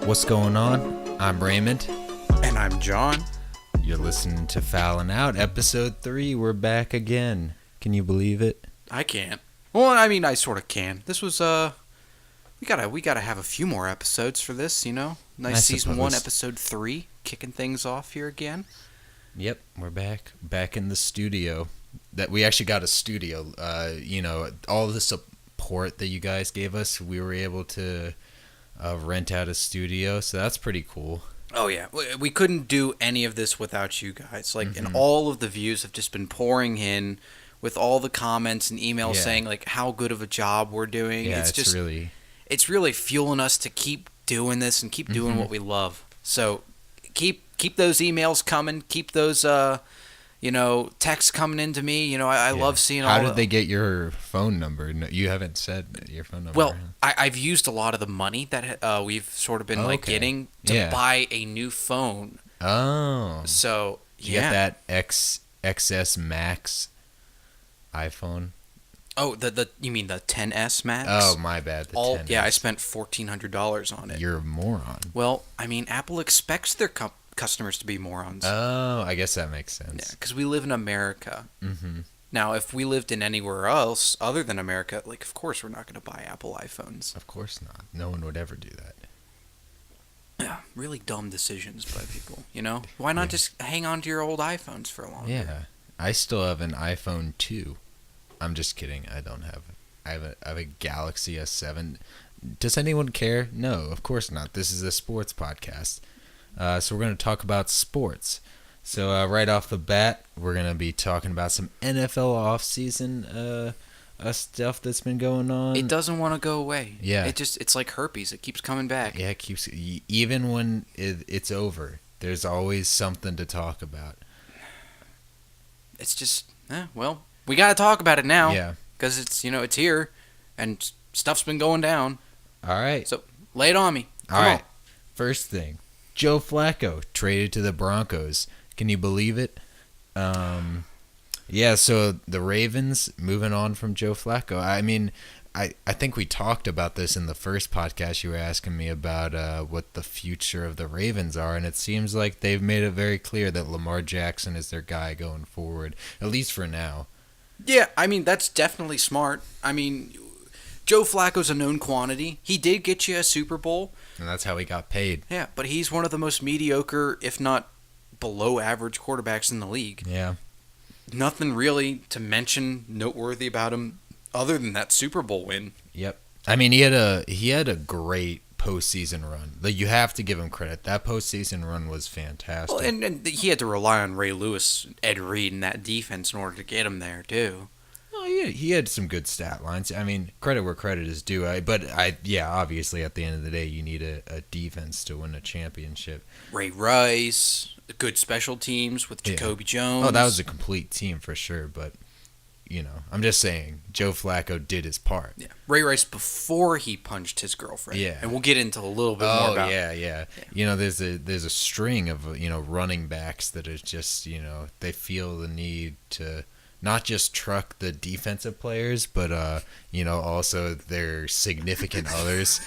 What's going on? I'm Raymond. And I'm John. You're listening to Foulin Out, episode 3. We're back again. Can you believe it? I can't. Well, I mean, I sort of can. This was, we gotta have a few more episodes for this, you know? Nice season 1, episode 3, kicking things off here again. Yep, we're back in the studio. That we actually got a studio. All the support that you guys gave us, we were able to rent out a studio, so that's pretty cool. Oh yeah, we couldn't do any of this without you guys. And all of the views have just been pouring in with all the comments and emails saying like how good of a job we're doing. Yeah, it's really fueling us to keep doing this and keep doing what we love. So keep those emails coming. Keep those texts coming into me. I love seeing all. How did they get your phone number? No, you haven't said your phone number. Well, I've used a lot of the money that we've sort of been getting to buy a new phone. Oh. So Did you get that XS Max iPhone? Oh, you mean the 10s Max? Oh, my bad. The 10s. Yeah, I spent $1,400 on it. You're a moron. Well, I mean, Apple expects their customers to be morons. Oh, I guess that makes sense. Yeah, because we live in America. Mm-hmm. Now, if we lived in anywhere else other than America, of course we're not going to buy Apple iPhones. Of course not. No one would ever do that. Yeah, really dumb decisions by people, Why not just hang on to your old iPhones for a long time? Yeah. I still have an iPhone 2. I'm just kidding. I don't have it. I have a Galaxy S7. Does anyone care? No, of course not. This is a sports podcast. So we're going to talk about sports. So right off the bat, we're going to be talking about some NFL offseason stuff that's been going on. It doesn't want to go away. Yeah. It's like herpes. It keeps coming back. Yeah, it keeps. Even when it's over, there's always something to talk about. It's just, we got to talk about it now. Yeah. Because it's here, and stuff's been going down. All right. So lay it on me. All right. First thing, Joe Flacco traded to the Broncos. Can you believe it? Yeah, so the Ravens moving on from Joe Flacco. I mean, I think we talked about this in the first podcast. You were asking me about what the future of the Ravens are, and it seems like they've made it very clear that Lamar Jackson is their guy going forward, at least for now. Yeah, I mean, that's definitely smart. I mean, Joe Flacco's a known quantity. He did get you a Super Bowl. And that's how he got paid. Yeah, but he's one of the most mediocre, if not below average quarterbacks in the league. Yeah. Nothing really to mention noteworthy about him other than that Super Bowl win. Yep. I mean, he had a great postseason run. You have to give him credit. That postseason run was fantastic. Well, and he had to rely on Ray Lewis, Ed Reed, and that defense in order to get him there too. Oh yeah, he had some good stat lines. I mean, credit where credit is due. Obviously at the end of the day, you need a defense to win a championship. Ray Rice, good special teams with Jacoby Jones. Oh, that was a complete team for sure. But I'm just saying, Joe Flacco did his part. Yeah, Ray Rice before he punched his girlfriend. Yeah, and we'll get into a little bit more about. Yeah. There's a string of running backs that are just they feel the need to not just truck the defensive players, but also their significant others.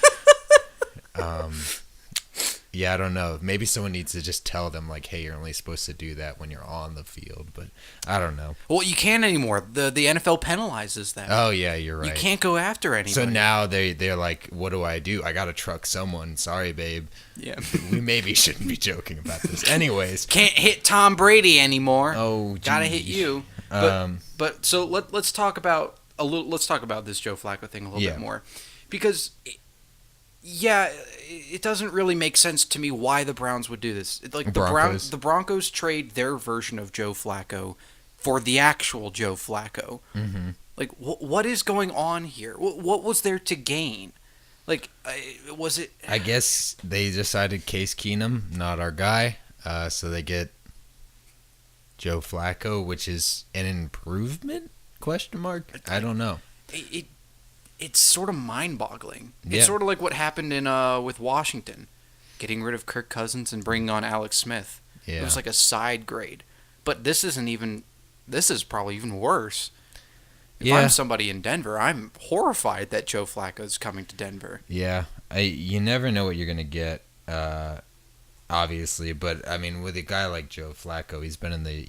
Yeah, I don't know. Maybe someone needs to just tell them, like, hey, you're only supposed to do that when you're on the field. But I don't know. Well, you can't anymore. The NFL penalizes that. Oh, yeah, you're right. You can't go after anybody. So now they're like, what do? I got to truck someone. Sorry, babe. Yeah. We maybe shouldn't be joking about this. Anyways. Can't hit Tom Brady anymore. Oh, geez. Gotta hit you. But so let's talk about this Joe Flacco thing a little bit more. Because... it doesn't really make sense to me why the Browns would do this. The Broncos trade their version of Joe Flacco for the actual Joe Flacco. Mm-hmm. What is going on here? What was there to gain? Was it... I guess they decided Case Keenum, not our guy, so they get Joe Flacco, which is an improvement? ? I don't know. It's sort of mind-boggling. Yeah. It's sort of like what happened with Washington, getting rid of Kirk Cousins and bringing on Alex Smith. Yeah. It was like a side grade. But this is probably even worse. If I'm somebody in Denver, I'm horrified that Joe Flacco is coming to Denver. Yeah, you never know what you're going to get. obviously, but I mean, with a guy like Joe Flacco, he's been in the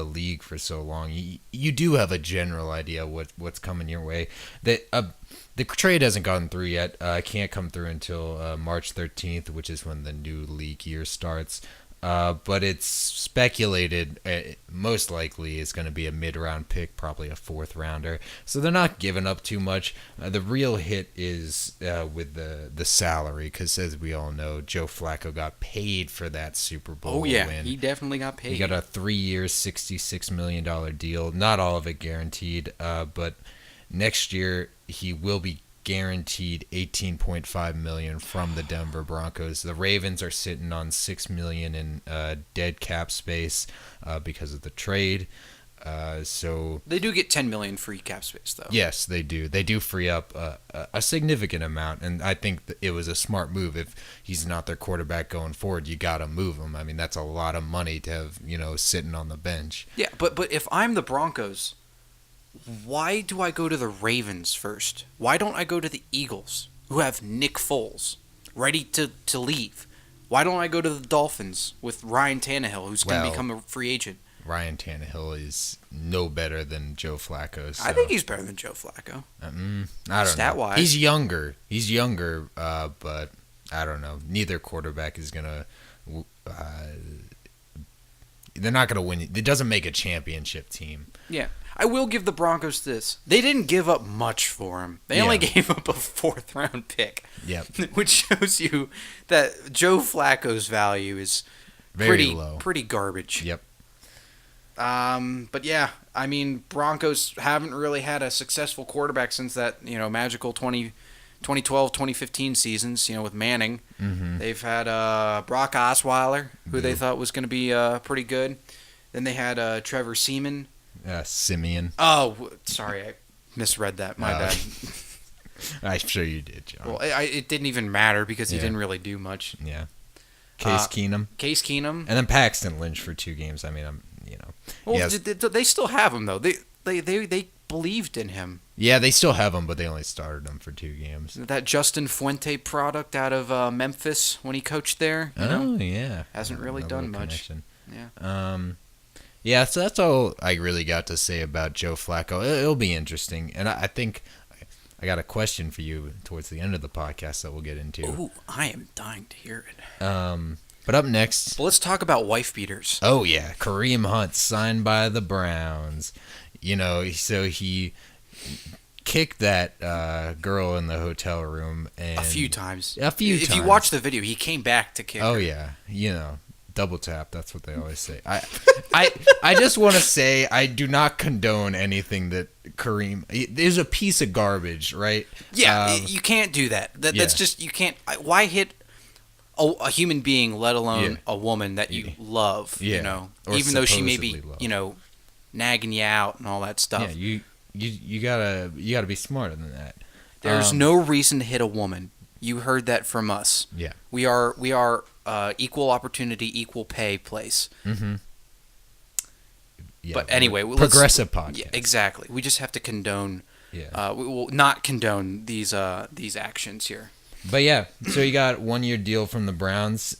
league for so long. You do have a general idea what's coming your way. The trade hasn't gone through yet. Can't come through until March 13th, which is when the new league year starts. But it's speculated most likely is going to be a mid-round pick, probably a fourth rounder. So they're not giving up too much. The real hit is with the salary, because as we all know, Joe Flacco got paid for that Super Bowl win. He definitely got paid. He got a 3-year, $66 million deal. Not all of it guaranteed, but next year he will be guaranteed $18.5 million from the Denver Broncos. The Ravens are sitting on $6 million in dead cap space because of the trade. So they do get $10 million free cap space, though. Yes, they do. They do free up a significant amount, and I think that it was a smart move. If he's not their quarterback going forward, you got to move him. I mean, that's a lot of money to have, sitting on the bench. Yeah, but if I'm the Broncos, why do I go to the Ravens first? Why don't I go to the Eagles, who have Nick Foles ready to leave? Why don't I go to the Dolphins with Ryan Tannehill, who's going to become a free agent? Ryan Tannehill is no better than Joe Flacco. So. I think he's better than Joe Flacco. I don't know. Stat-wise. He's younger, but I don't know. Neither quarterback is going to... they're not going to win. It doesn't make a championship team. Yeah. I will give the Broncos this. They didn't give up much for him. They only gave up a 4th-round pick. Yep. Which shows you that Joe Flacco's value is very low. Pretty garbage. Yep. But yeah, I mean, Broncos haven't really had a successful quarterback since that, magical 2012, 2015 seasons, with Manning. Mm-hmm. They've had Brock Osweiler, who they thought was going to be pretty good. Then they had Trevor Seaman. Simeon. Oh, sorry, I misread that. My bad. I'm sure you did, John. Well, it didn't even matter because he didn't really do much. Yeah. Case Keenum. And then Paxton Lynch for 2 games. I mean, Well, they still have him though. They believed in him. Yeah, they still have him, but they only started him for 2 games. That Justin Fuente product out of Memphis when he coached there. Yeah. Hasn't really done much. Connection. Yeah. Yeah, so that's all I really got to say about Joe Flacco. It'll be interesting, and I think I got a question for you towards the end of the podcast that we'll get into. Ooh, I am dying to hear it. But up next... Well, let's talk about wife beaters. Oh, yeah. Kareem Hunt signed by the Browns. So he kicked that girl in the hotel room. And a few times. If you watch the video, he came back to kick her. Oh, yeah. Double tap. That's what they always say. I just want to say I do not condone anything that Kareem is a piece of garbage, right? Yeah, you can't do that. That's just you can't. Why hit a human being, let alone a woman that you love? Yeah. Even though she may be nagging you out and all that stuff. Yeah, you gotta be smarter than that. There's no reason to hit a woman. You heard that from us. Yeah. We are equal opportunity, equal pay place. Mm-hmm. Yeah, but anyway, progressive podcast. Yeah, exactly. We just have to condone. Yeah. We will not condone these actions here. But yeah, so he got 1-year deal from the Browns.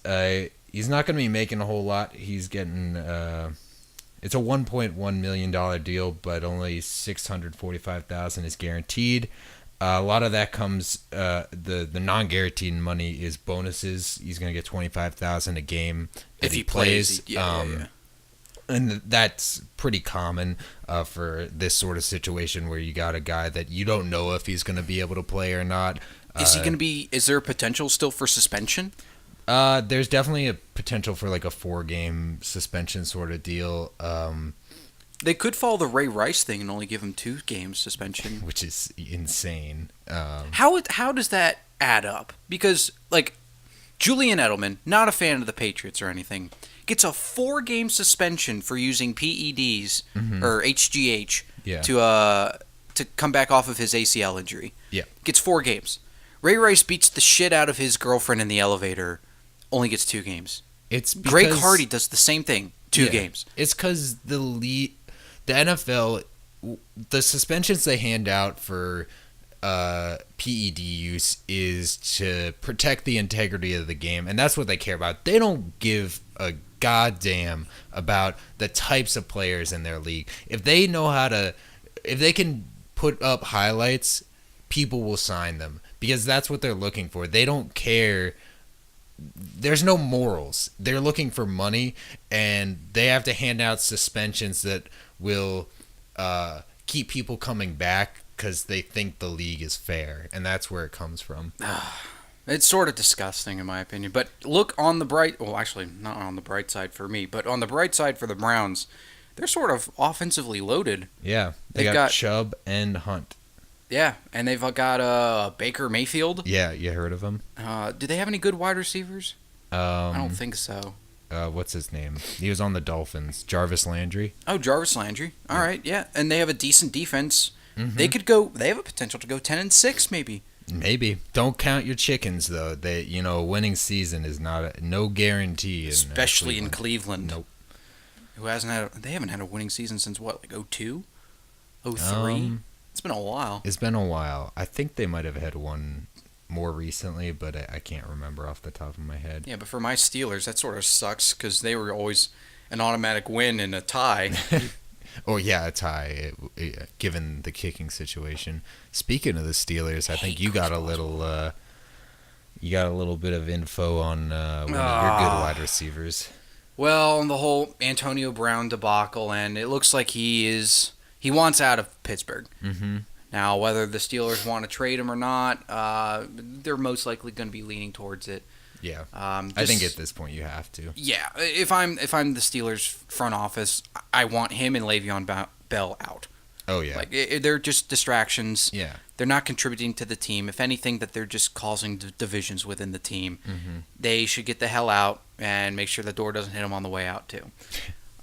He's not going to be making a whole lot. He's getting it's a $1.1 million deal, but only $645,000 is guaranteed. A lot of that comes the non-guaranteed money is bonuses. He's going to get $25,000 a game if he plays. Yeah. And that's pretty common for this sort of situation where you got a guy that you don't know if he's going to be able to play or not. Is he going to be? Is there a potential still for suspension? There's definitely a potential for like a 4-game suspension sort of deal. They could follow the Ray Rice thing and only give him 2 games suspension, which is insane. How does that add up? Because Julian Edelman, not a fan of the Patriots or anything, gets a 4-game suspension for using PEDs or HGH to come back off of his ACL injury. Yeah, gets 4 games. Ray Rice beats the shit out of his girlfriend in the elevator, only gets 2 games. It's because Greg Hardy does the same thing, 2 games. It's because the NFL, the suspensions they hand out for PED use is to protect the integrity of the game, and that's what they care about. They don't give a goddamn about the types of players in their league. If they can put up highlights, people will sign them because that's what they're looking for. They don't care. There's no morals. They're looking for money, and they have to hand out suspensions that will keep people coming back because they think the league is fair, and that's where it comes from. It's sort of disgusting in my opinion. But look on the bright, well, actually not on the bright side for me, but on the bright side for the Browns, they're sort of offensively loaded. Yeah, they got Chubb and Hunt. Yeah, and they've got Baker Mayfield. Yeah, you heard of him? Do they have any good wide receivers? I don't think so. What's his name? He was on the Dolphins. Jarvis Landry. Oh, Jarvis Landry. All right, yeah, and they have a decent defense. Mm-hmm. They have a potential to go 10-6 maybe. Maybe. Don't count your chickens though. A winning season is no guarantee. Especially in Cleveland. Nope. They haven't had a winning season since what, like 02? 03? It's been a while. It's been a while. I think they might have had one more recently, but I can't remember off the top of my head. Yeah, but for my Steelers, that sort of sucks because they were always an automatic win and a tie. Oh yeah, a tie, given the kicking situation. Speaking of the Steelers, I think you got a little bit of info on one of your good wide receivers. Well, the whole Antonio Brown debacle, and it looks like he wants out of Pittsburgh. Mm-hmm. Now, whether the Steelers want to trade him or not, they're most likely going to be leaning towards it. Yeah, I think at this point you have to. Yeah, if I'm the Steelers front office, I want him and Le'Veon Bell out. Oh yeah, like they're just distractions. Yeah, they're not contributing to the team. If anything, that they're just causing divisions within the team. Mm-hmm. They should get the hell out and make sure the door doesn't hit them on the way out too.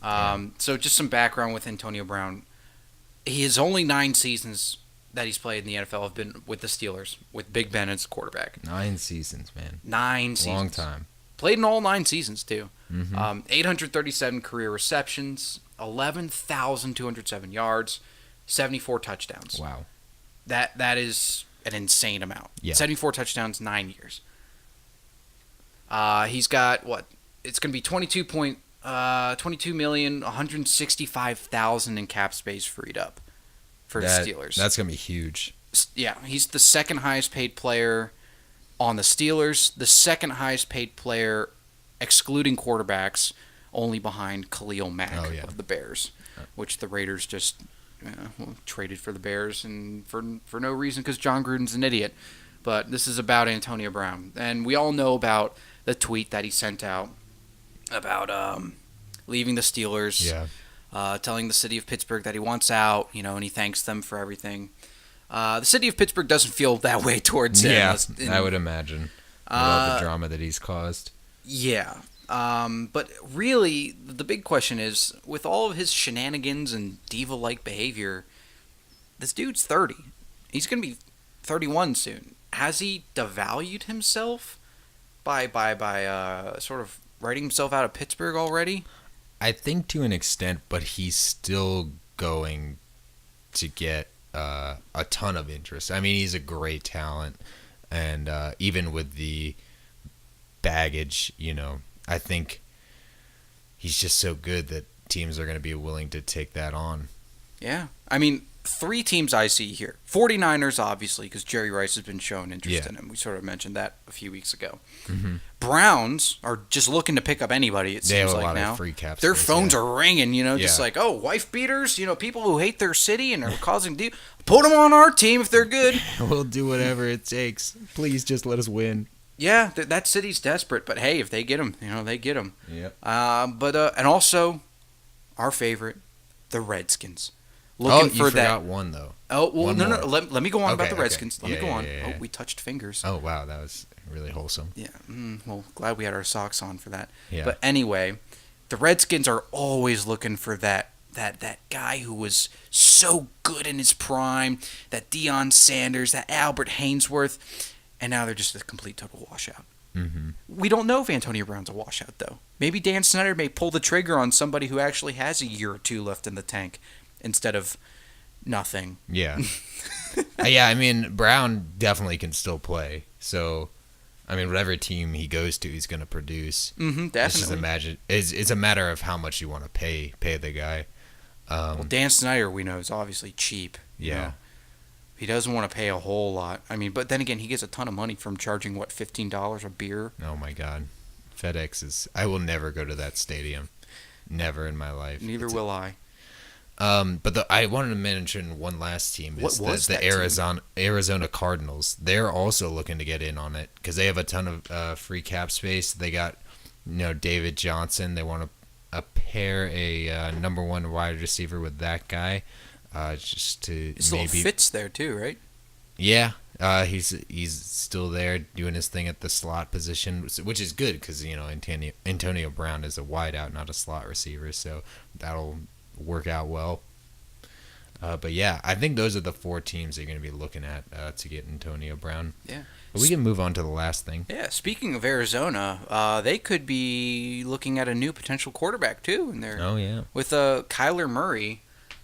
So just some background with Antonio Brown. His only 9 seasons that he's played in the NFL have been with the Steelers, with Big Ben as quarterback. 9 seasons, man. 9 seasons. Long time. Played in all 9 seasons, too. Mm-hmm. 837 career receptions, 11,207 yards, 74 touchdowns. Wow. That is an insane amount. Yeah. 74 touchdowns, 9 years. He's got, what? It's going to be 22,165,000 in cap space freed up for the Steelers. That's going to be huge. Yeah, he's the second highest paid player on the Steelers, the second highest paid player excluding quarterbacks, only behind Khalil Mack of the Bears, which the Raiders just traded for the Bears and for no reason because John Gruden's an idiot. But this is about Antonio Brown, and we all know about the tweet that he sent out about leaving the Steelers. Yeah. Telling the city of Pittsburgh that he wants out, and he thanks them for everything. The city of Pittsburgh doesn't feel that way towards him. Yeah, I would imagine. With all the drama that he's caused. Yeah. But really, the big question is, with all of his shenanigans and diva-like behavior, this dude's 30. He's going to be 31 soon. Has he devalued himself by sort of writing himself out of Pittsburgh already? I think to an extent, but he's still going to get a ton of interest. I mean, he's a great talent, and even with the baggage, I think he's just so good that teams are going to be willing to take that on. Yeah. I mean, 3 teams I see here. 49ers, obviously, because Jerry Rice has been shown interest in him. We sort of mentioned that a few weeks ago. Mm-hmm. Browns are just looking to pick up anybody, it seems like now. They have a lot of free cap Their space, phones are ringing, just like, wife beaters, people who hate their city and are causing... Put them on our team if they're good. We'll do whatever it takes. Please just let us win. Yeah, that city's desperate, but hey, if they get them, they get them. Yep. And also, our favorite, the Redskins. You forgot one, though. Oh, well, one no. more. Let me go on about the Redskins. Let me go on. Yeah. Oh, we touched fingers. Oh, wow. That was really wholesome. Yeah. Well, glad we had our socks on for that. Yeah. But anyway, the Redskins are always looking for that guy who was so good in his prime, that Deion Sanders, that Albert Hainsworth, and now they're just a complete total washout. Mm-hmm. We don't know if Antonio Brown's a washout, though. Maybe Dan Snyder may pull the trigger on somebody who actually has a year or two left in the tank instead of nothing. Yeah. Yeah, I mean, Brown definitely can still play. So, I mean, whatever team he goes to, he's going to produce. Definitely. It's a matter of how much you want to pay the guy. Well, Dan Snyder, we know, is obviously cheap. Yeah. He doesn't want to pay a whole lot. I mean, but then again, he gets a ton of money from charging, what, $15 a beer? Oh, my God. FedEx is... I will never go to that stadium. Never in my life. Neither will I. But I wanted to mention one last team. What was that team? Arizona Cardinals. They're also looking to get in on it because they have a ton of free cap space. They got, David Johnson. They want to pair a number one wide receiver with that guy, just to His little Fitz there too, right? Yeah, he's still there doing his thing at the slot position, which is good because Antonio Brown is a wideout, not a slot receiver, so that'll work out well. But yeah, I think those are the four teams you're going to be looking at to get Antonio Brown. Yeah. But we can move on to the last thing. Yeah, speaking of Arizona, they could be looking at a new potential quarterback too in there. Oh yeah. With Kyler Murray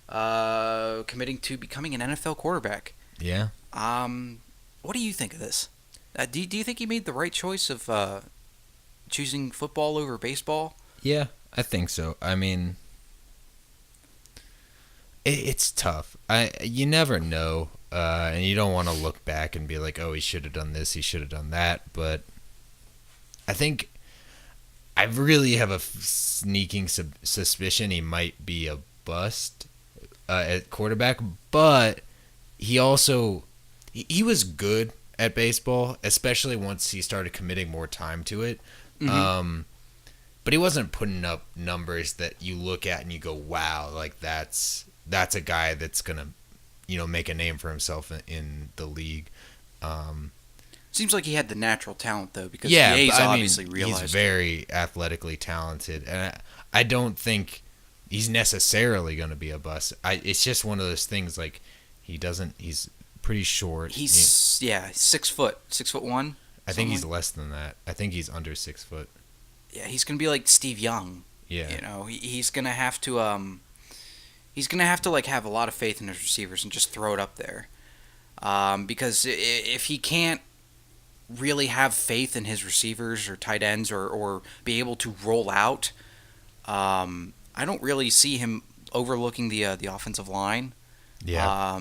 committing to becoming an NFL quarterback. Yeah. What do you think of this? Do you think he made the right choice of choosing football over baseball? Yeah, I think so. I mean, it's tough. You never know, and you don't want to look back and be like, oh, he should have done this, he should have done that. But I think I really have a sneaking suspicion he might be a bust at quarterback. But he also he was good at baseball, especially once he started committing more time to it. Mm-hmm. But he wasn't putting up numbers that you look at and you go, wow, like that's a guy that's gonna, make a name for himself in the league. Seems like he had the natural talent though, because the A's obviously realized he's very athletically talented, and I don't think he's necessarily going to be a bust. It's just one of those things like he's pretty short. He's 6 foot, 6'1". I think he's less than that. I think he's under 6 foot. Yeah, he's gonna be like Steve Young. Yeah, he's gonna have to like have a lot of faith in his receivers and just throw it up there, because if he can't really have faith in his receivers or tight ends or be able to roll out, I don't really see him overlooking the offensive line. Yeah.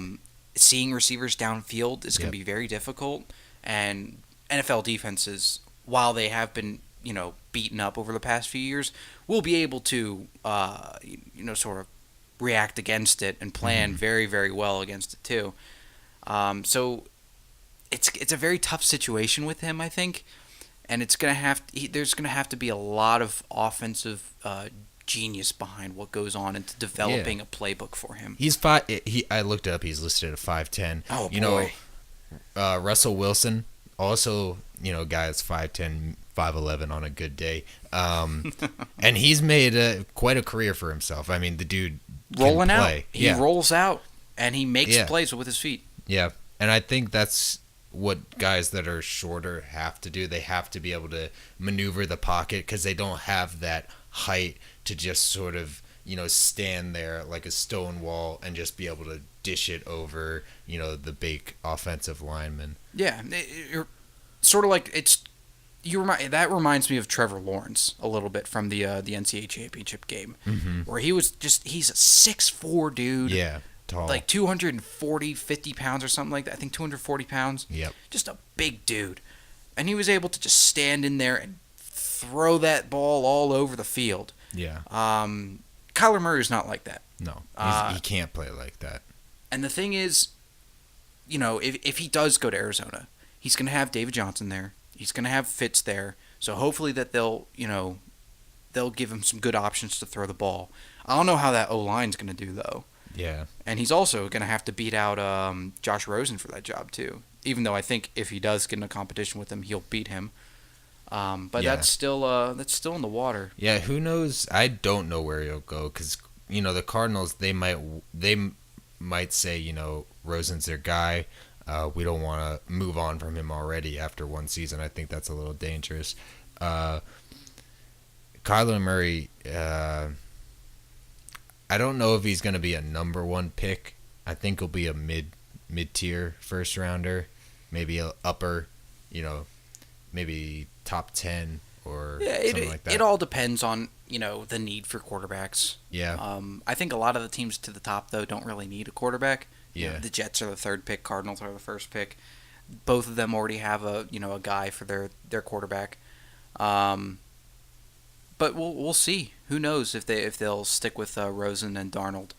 Seeing receivers downfield is going to be very difficult, and NFL defenses, while they have been beaten up over the past few years, will be able to sort of react against it and plan very, very well against it too. So it's a very tough situation with him, I think, and there's gonna have to be a lot of offensive genius behind what goes on into developing a playbook for him. I looked up. He's listed at 5'10". Oh boy. Russell Wilson also, guy that's 5'10", 5'11" on a good day, and he's made quite a career for himself. I mean, the dude rolling can play. Out. He rolls out and he makes plays with his feet. Yeah, and I think that's what guys that are shorter have to do. They have to be able to maneuver the pocket because they don't have that height to just sort of stand there like a stone wall and just be able to dish it over the big offensive lineman. Yeah, you're sort of like that reminds me of Trevor Lawrence a little bit from the NCAA championship game, where he's a 6'4" dude. Yeah, tall. Like 50 pounds or something like that. I think 240 pounds. Yep. Just a big dude. And he was able to just stand in there and throw that ball all over the field. Yeah. Kyler Murray's not like that. No, he can't play like that. And the thing is, if he does go to Arizona, he's going to have David Johnson there. He's going to have Fitz there. So hopefully that they'll give him some good options to throw the ball. I don't know how that O-line's going to do, though. Yeah. And he's also going to have to beat out Josh Rosen for that job, too. Even though I think if he does get in a competition with him, he'll beat him. But that's still in the water. Yeah, who knows? I don't know where he'll go because the Cardinals they might say Rosen's their guy. We don't want to move on from him already after one season. I think that's a little dangerous. Kyler Murray, I don't know if he's going to be a number one pick. I think he'll be a mid-tier first rounder, maybe a upper, maybe top 10 or something like that. It all depends on, the need for quarterbacks. Yeah. I think a lot of the teams to the top, though, don't really need a quarterback. Yeah. The Jets are the third pick, Cardinals are the first pick. Both of them already have a guy for their quarterback. But we'll see. Who knows if they'll stick with Rosen and Darnold.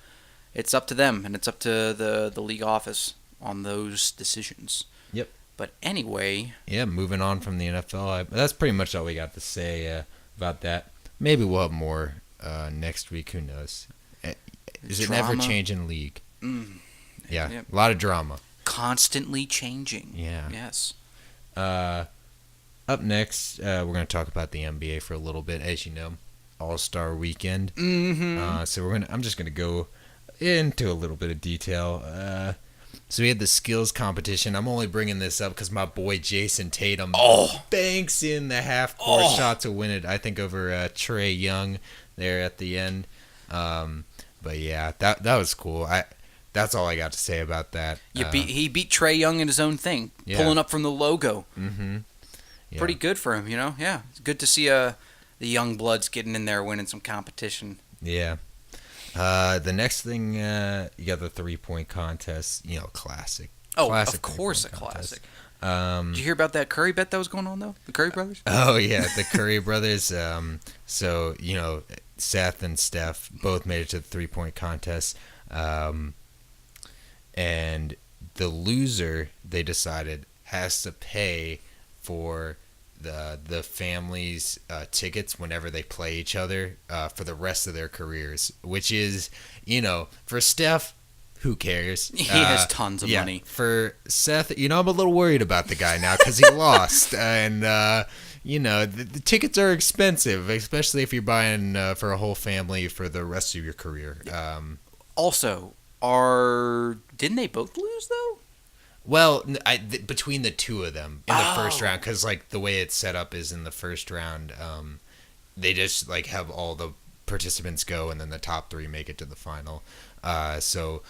It's up to them, and it's up to the league office on those decisions. Yep. But anyway. Yeah, moving on from the NFL, that's pretty much all we got to say about that. Maybe we'll have more next week. Who knows? Is it never changing league? Yeah, yep. A lot of drama. Constantly changing. Yeah. Yes. Up next, we're going to talk about the NBA for a little bit. As you know, All-Star Weekend. Mm-hmm. So I'm just going to go into a little bit of detail. So we had the skills competition. I'm only bringing this up because my boy Jason Tatum banks in the half-court shot to win it, I think, over Trae Young there at the end. But yeah, that was cool. That's all I got to say about that. He beat Trae Young in his own thing, pulling up from the logo. Mm-hmm. Yeah. Pretty good for him, Yeah, it's good to see the young bloods getting in there, winning some competition. Yeah. The next thing, you got the 3-point contest. Classic. Oh, classic of course, a classic. Did you hear about that Curry bet that was going on though? The Curry brothers? Oh yeah, the Curry brothers. So Seth and Steph both made it to the 3-point contest. And the loser, they decided, has to pay for the family's tickets whenever they play each other for the rest of their careers, which is, for Steph, who cares? He has tons of money. For Seth, I'm a little worried about the guy now because he lost. And, the tickets are expensive, especially if you're buying for a whole family for the rest of your career. Also, didn't they both lose, though? Well, between the two of them in the first round, because the way it's set up is in the first round, they just have all the participants go, and then the top 3 make it to the final. So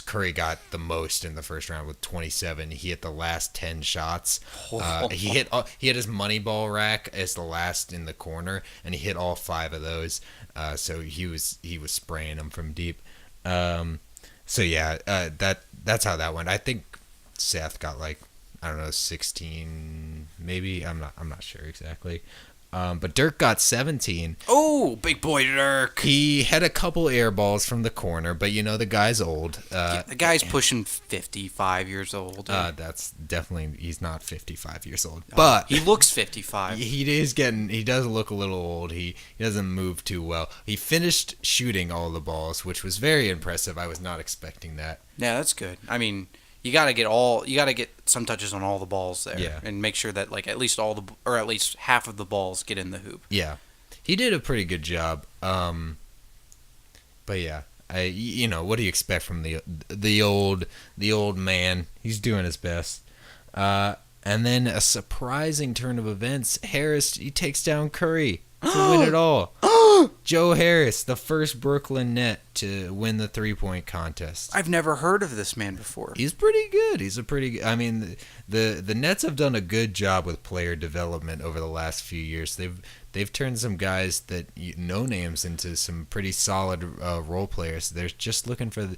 Curry got the most in the first round with 27. He hit the last 10 shots. He hit his money ball rack as the last in the corner, and he hit all 5 of those. So he was spraying them from deep. So yeah, that's how that went. I think Seth got 16 maybe. I'm not sure exactly. But Dirk got 17. Oh, big boy Dirk. He had a couple air balls from the corner, but the guy's old. The guy's pushing 55 years old. That's definitely, he's not 55 years old. But he looks 55. He does look a little old. He doesn't move too well. He finished shooting all the balls, which was very impressive. I was not expecting that. Yeah, that's good. I mean, you got to get some touches on all the balls there, yeah, and make sure that at least at least half of the balls get in the hoop. Yeah, he did a pretty good job. But yeah, what do you expect from the old man? He's doing his best. And then a surprising turn of events. Harris, he takes down Curry to win it all. Joe Harris, the first Brooklyn Net to win the 3-point contest. I've never heard of this man before. He's pretty good. I mean, the Nets have done a good job with player development over the last few years. They've turned some guys that no names into some pretty solid role players. They're just looking for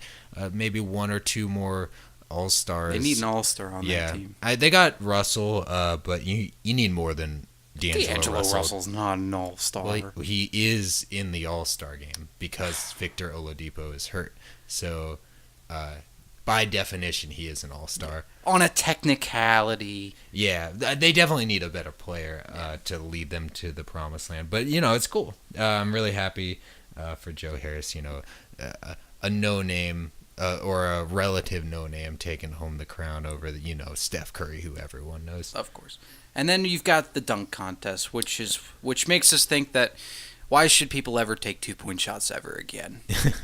maybe 1 or 2 more all-stars. They need an all-star on that team. They got Russell, but you need more than D'Angelo Russell's not an all-star. Well, he is in the all-star game because Victor Oladipo is hurt. So, by definition, he is an all-star. On a technicality. Yeah, they definitely need a better player to lead them to the promised land. But, it's cool. I'm really happy for Joe Harris, a no-name or a relative no-name taking home the crown over Steph Curry, who everyone knows. Of course. And then you've got the dunk contest, which makes us think that why should people ever take 2-point shots ever again?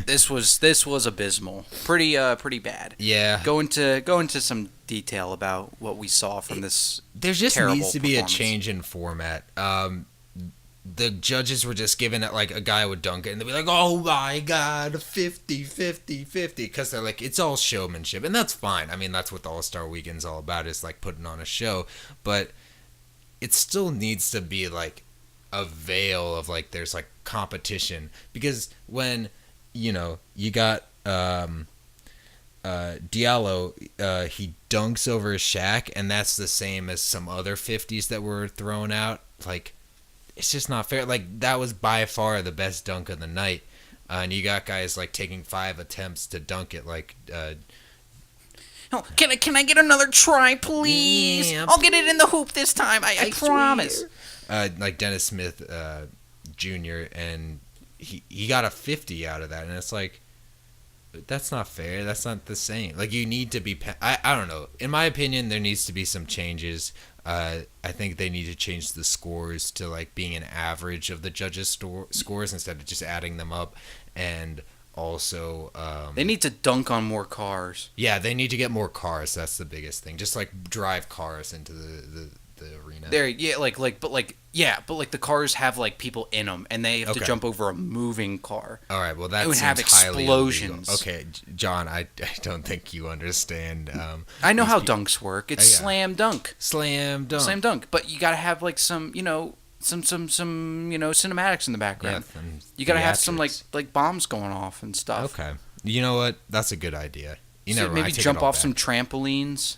This was abysmal, pretty bad. Yeah. Go into some detail about what we saw from this. There just terrible needs to be a performance. change in format. the judges were just giving it like a guy would dunk it and they'd be like, oh my god, 50, 50, 50, because they're like, it's all showmanship, and that's fine. I mean, that's what the All-Star Weekend's all about, is like putting on a show, but it still needs to be like a veil of like there's like competition, because when you got Diallo, he dunks over Shaq, and that's the same as some other 50s that were thrown out. Like, it's just not fair. Like, that was by far the best dunk of the night, and you got guys like taking 5 attempts to dunk it. Like, oh, can I get another try, please? Yeah, I'll get it in the hoop this time. I promise. Like Dennis Smith Jr., and he got a 50 out of that, and it's like, that's not fair. That's not the same. Like, you need to be... I don't know. In my opinion, there needs to be some changes. I think they need to change the scores to, like, being an average of the judges' scores instead of just adding them up. And also... they need to dunk on more cars. Yeah, they need to get more cars. That's the biggest thing. Just, like, drive cars into the arena. There, yeah, but the cars have like people in them, and they have to jump over a moving car. All right, well, that it would have explosions. Okay, John, I don't think you understand. I know how dunks work. It's slam dunk. Slam dunk. Slam dunk. But you gotta have like some cinematics in the background. Yeah, you gotta have some like bombs going off and stuff. Okay, you know what? That's a good idea. Maybe jump off some trampolines.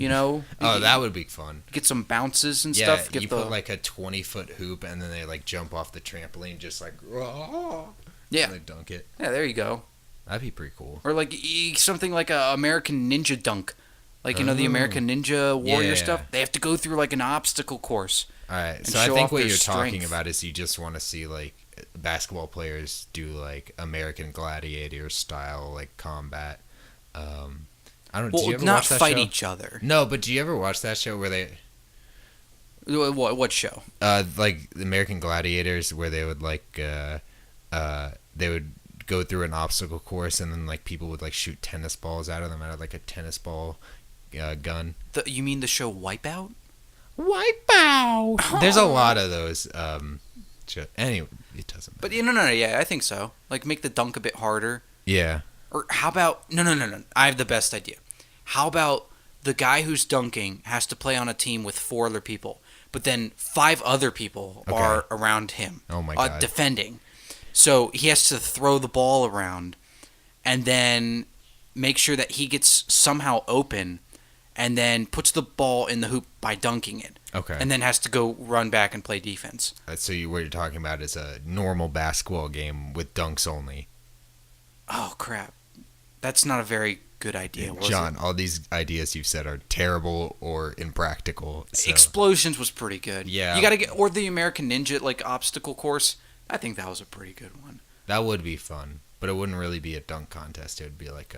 Oh, that would be fun. Get some bounces and stuff. Yeah, you put like a 20-foot hoop, and then they like jump off the trampoline, just like, yeah, and they dunk it. Yeah, there you go. That'd be pretty cool. Or like something like a American Ninja dunk, like the American Ninja Warrior stuff. They have to go through like an obstacle course. All right, so I think what you're talking about is you just want to see like basketball players do like American Gladiator style like combat. I don't. Well, do you ever not watch that fight show? Each other. No, but do you ever watch that show where they? What show? Like the American Gladiators, where they would like, they would go through an obstacle course, and then like people would like shoot tennis balls out of them out of like a tennis ball gun. You mean the show Wipeout? Wipeout. Oh. There's a lot of those. Anyway, it doesn't matter. But no, yeah, I think so. Like make the dunk a bit harder. Yeah. Or how about no. I have the best idea. How about the guy who's dunking has to play on a team with 4 other people, but then 5 other people are around him. Oh my God. Defending. So he has to throw the ball around, and then make sure that he gets somehow open, and then puts the ball in the hoop by dunking it. Okay. And then has to go run back and play defense. So what you're talking about is a normal basketball game with dunks only. Oh crap. That's not a very good idea, was John, it? all these ideas you've said are terrible or impractical. So. Explosions was pretty good. Yeah. You got to get, or the American Ninja like obstacle course. I think that was a pretty good one. That would be fun, but it wouldn't really be a dunk contest. It would be like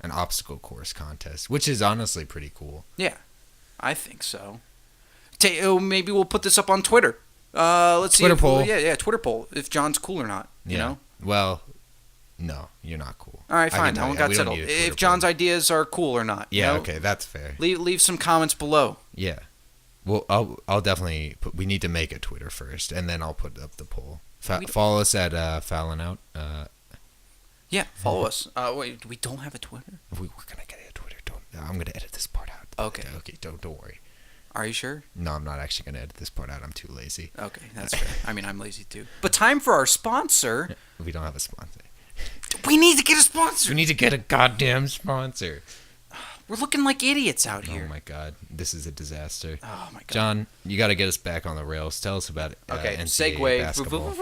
an obstacle course contest, which is honestly pretty cool. Yeah, I think so. Maybe we'll put this up on Twitter. Let's see. Twitter poll. Yeah, Twitter poll. If John's cool or not. You know? Well, no, you're not cool. All right, fine. That one got settled. If John's ideas are cool or not. Yeah, okay, that's fair. Leave some comments below. Yeah. Well, I'll definitely we need to make a Twitter first, and then I'll put up the poll. Follow us at Foulin Out. Yeah, follow us. Wait, we don't have a Twitter? We're gonna get a Twitter. I'm gonna edit this part out. Okay. Okay. Don't worry. Are you sure? No, I'm not actually gonna edit this part out. I'm too lazy. Okay, that's fair. I mean, I'm lazy too. But time for our sponsor. We don't have a sponsor. We need to get a sponsor. We need to get a goddamn sponsor. We're looking like idiots out here. Oh my God, this is a disaster. Oh my God, John, you got to get us back on the rails. Tell us about NCAA segue. basketball.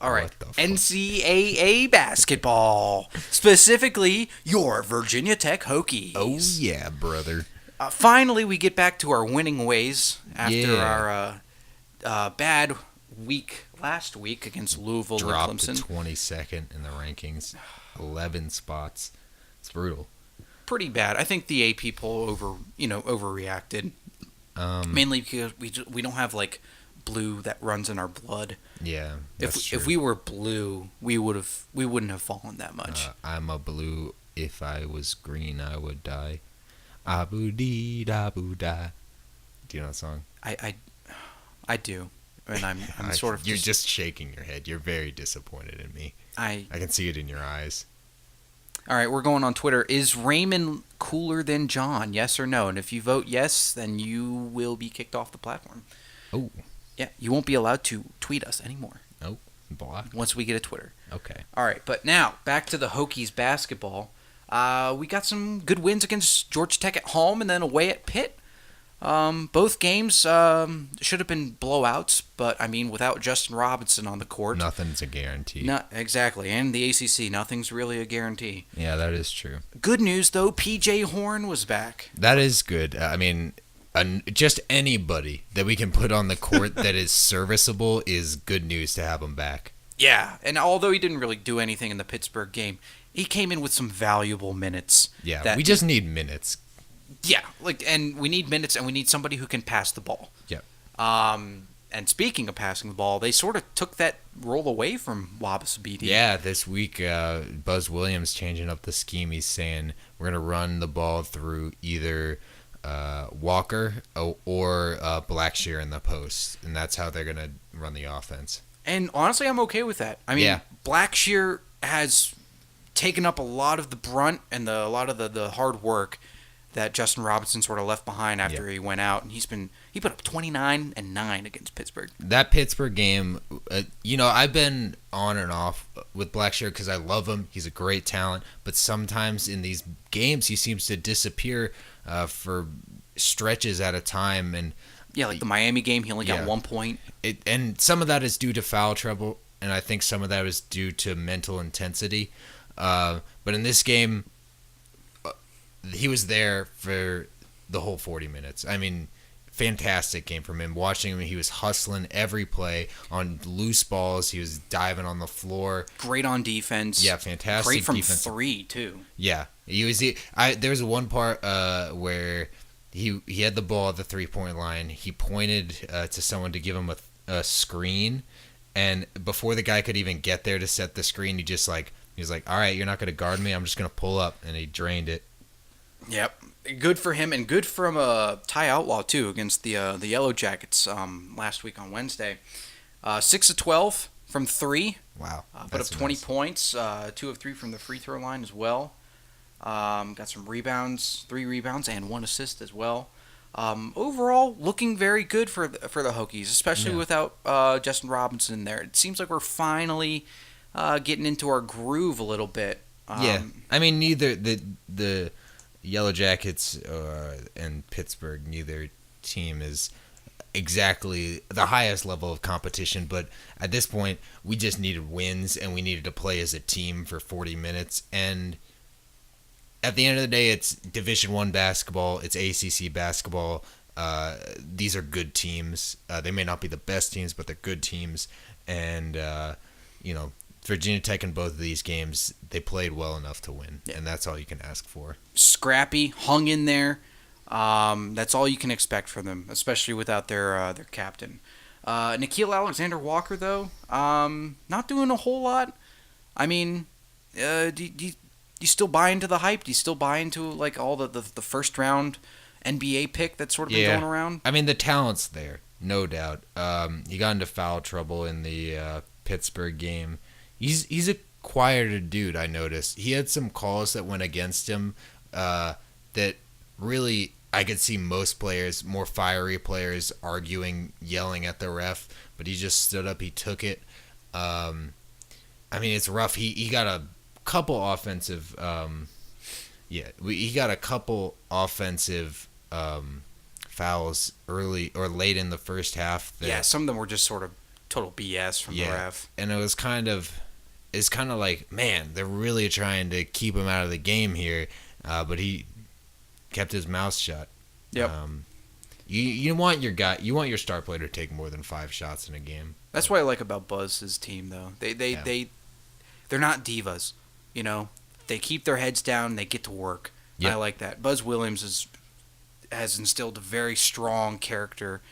All right, NCAA basketball, specifically your Virginia Tech Hokies. Oh yeah, brother. Finally, we get back to our winning ways after our bad week last week against Louisville. Dropped to Clemson. 22nd in the rankings, 11 spots. It's brutal. Pretty bad. I think the AP poll overreacted. Mainly because we don't have like blue that runs in our blood. Yeah, that's true. If we were blue, we wouldn't have fallen that much. I'm a blue. If I was green, I would die. Abu dee da boo da. Do you know that song? I do. And I'm sort of. You're just shaking your head. You're very disappointed in me. I can see it in your eyes. All right, we're going on Twitter. Is Raymond cooler than John? Yes or no? And if you vote yes, then you will be kicked off the platform. Oh. Yeah, you won't be allowed to tweet us anymore. Oh, blocked. Once we get a Twitter. Okay. All right, but now back to the Hokies basketball. We got some good wins against Georgia Tech at home and then away at Pitt. Both games should have been blowouts, but I mean, without Justin Robinson on the court, nothing's a guarantee. Not exactly, and the ACC, nothing's really a guarantee. Yeah, that is true. Good news though, PJ Horn was back. That is good. I mean, just anybody that we can put on the court that is serviceable is good news to have him back. Yeah, and although he didn't really do anything in the Pittsburgh game, he came in with some valuable minutes. Yeah, we just need minutes. Yeah, and we need minutes, and we need somebody who can pass the ball. Yep. And speaking of passing the ball, they sort of took that role away from Wabasabidi. Yeah, this week, Buzz Williams changing up the scheme. He's saying we're going to run the ball through either Walker or Blackshear in the post, and that's how they're going to run the offense. And honestly, I'm okay with that. I mean, Blackshear has taken up a lot of the brunt and a lot of the hard work that Justin Robinson sort of left behind after he went out, and he put up 29 and 9 against Pittsburgh. That Pittsburgh game, I've been on and off with Blackshear because I love him. He's a great talent, but sometimes in these games he seems to disappear for stretches at a time. And yeah, like the Miami game, he only got 1 point. And some of that is due to foul trouble, and I think some of that is due to mental intensity. But in this game, he was there for the whole 40 minutes. I mean, fantastic game from him. Watching him, he was hustling every play on loose balls. He was diving on the floor. Great on defense. Yeah, fantastic. Great from defense. 3 too. Yeah, he was. There was one part where he had the ball at the 3-point line. He pointed to someone to give him a screen, and before the guy could even get there to set the screen, he was like, "All right, you're not going to guard me. I'm just going to pull up," and he drained it. Yep, good for him, and good from Ty Outlaw too against the Yellow Jackets last week on Wednesday. 6 of 12 from 3. Wow, put up 20 points. 2 of 3 from the free throw line as well. Got some rebounds, 3 rebounds, and 1 assist as well. Overall, looking very good for the Hokies, especially without Justin Robinson there. It seems like we're finally getting into our groove a little bit. I mean, neither the Yellow Jackets and Pittsburgh, neither team is exactly the highest level of competition, but at this point, we just needed wins, and we needed to play as a team for 40 minutes, and at the end of the day, it's Division I basketball, it's ACC basketball. These are good teams. They may not be the best teams, but they're good teams, and Virginia Tech in both of these games, they played well enough to win, and that's all you can ask for. Scrappy, hung in there. That's all you can expect from them, especially without their captain. Nickeil Alexander-Walker, though, not doing a whole lot. I mean, do you still buy into the hype? Do you still buy into like all the first round NBA pick that's sort of been going around? I mean, the talent's there, no doubt. He got into foul trouble in the Pittsburgh game. He's a quieter dude, I noticed. He had some calls that went against him that really I could see most players, more fiery players, arguing, yelling at the ref, but he just stood up, he took it. I mean, it's rough. He got a couple offensive he got a couple offensive fouls early or late in the first half. Some of them were just sort of total BS from the ref. And it was kind of like, man, they're really trying to keep him out of the game here, but he kept his mouth shut. Yep. You want your star player to take more than 5 shots in a game. That's what I like about Buzz's team, though. They're not divas, They keep their heads down. They get to work. Yep. I like that. Buzz Williams has instilled a very strong character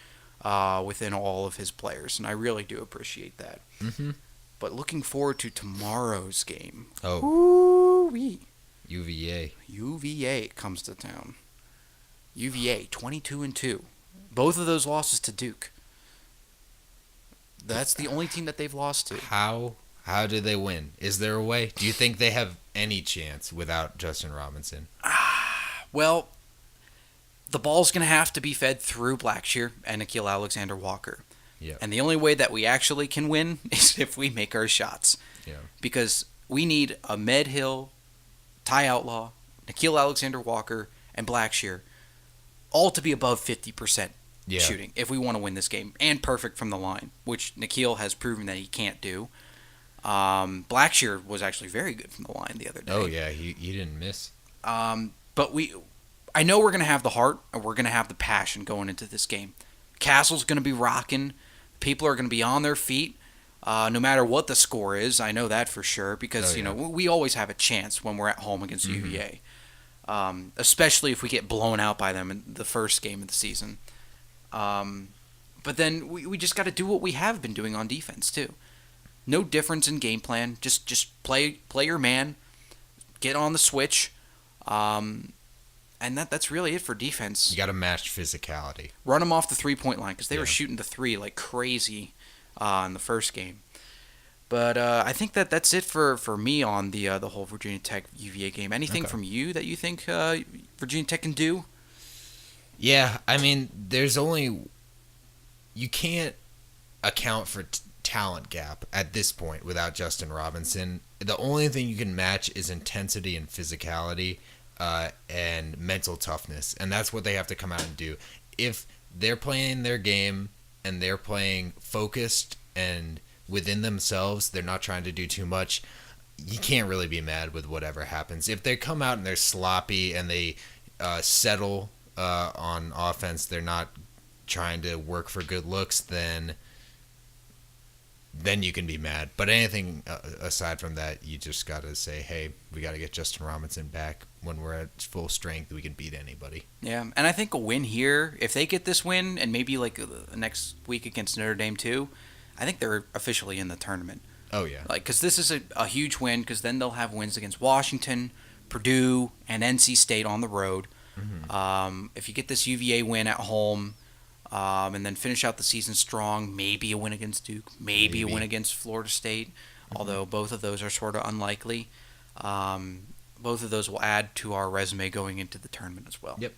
within all of his players, and I really do appreciate that. Mm-hmm. But looking forward to tomorrow's game. Oh. Ooh-wee. UVA comes to town. UVA 22-2. Both of those losses to Duke. That's the only team that they've lost to. How do they win? Is there a way? Do you think they have any chance without Justin Robinson? Well, the ball's going to have to be fed through Blackshear and Nickeil Alexander-Walker. Yeah. And the only way that we actually can win is if we make our shots. Yeah. Because we need a Med Hill, Ty Outlaw, Nickeil Alexander-Walker, and Blackshear all to be above 50% shooting if we want to win this game. And perfect from the line, which Nickeil has proven that he can't do. Blackshear was actually very good from the line the other day. Oh, yeah. He didn't miss. But I know we're going to have the heart and we're going to have the passion going into this game. Castle's going to be rocking. People are going to be on their feet no matter what the score is. I know that for sure because, we always have a chance when we're at home against UVA, especially if we get blown out by them in the first game of the season. But then we just got to do what we have been doing on defense too. No difference in game plan. Just play your man, get on the switch, and that's really it for defense. You got to match physicality. Run them off the 3-point line because they were shooting the three like crazy in the first game. But I think that's it for me on the whole Virginia Tech UVA game. Anything from you that you think Virginia Tech can do? Yeah, I mean, you can't account for talent gap at this point without Justin Robinson. The only thing you can match is intensity and physicality and mental toughness, and that's what they have to come out and do. If they're playing their game and they're playing focused and within themselves, they're not trying to do too much, you can't really be mad with whatever happens. If they come out and they're sloppy and they settle on offense, they're not trying to work for good looks, then you can be mad. But anything aside from that, you just got to say, hey, we got to get Justin Robinson back. When we're at full strength, we can beat anybody. Yeah, and I think a win here, if they get this win and maybe like next week against Notre Dame too, I think they're officially in the tournament. Oh, yeah. Because this is a huge win because then they'll have wins against Washington, Purdue, and NC State on the road. Mm-hmm. If you get this UVA win at home, and then finish out the season strong, maybe a win against Duke, maybe a win against Florida State, although both of those are sort of unlikely. Both of those will add to our resume going into the tournament as well. Yep.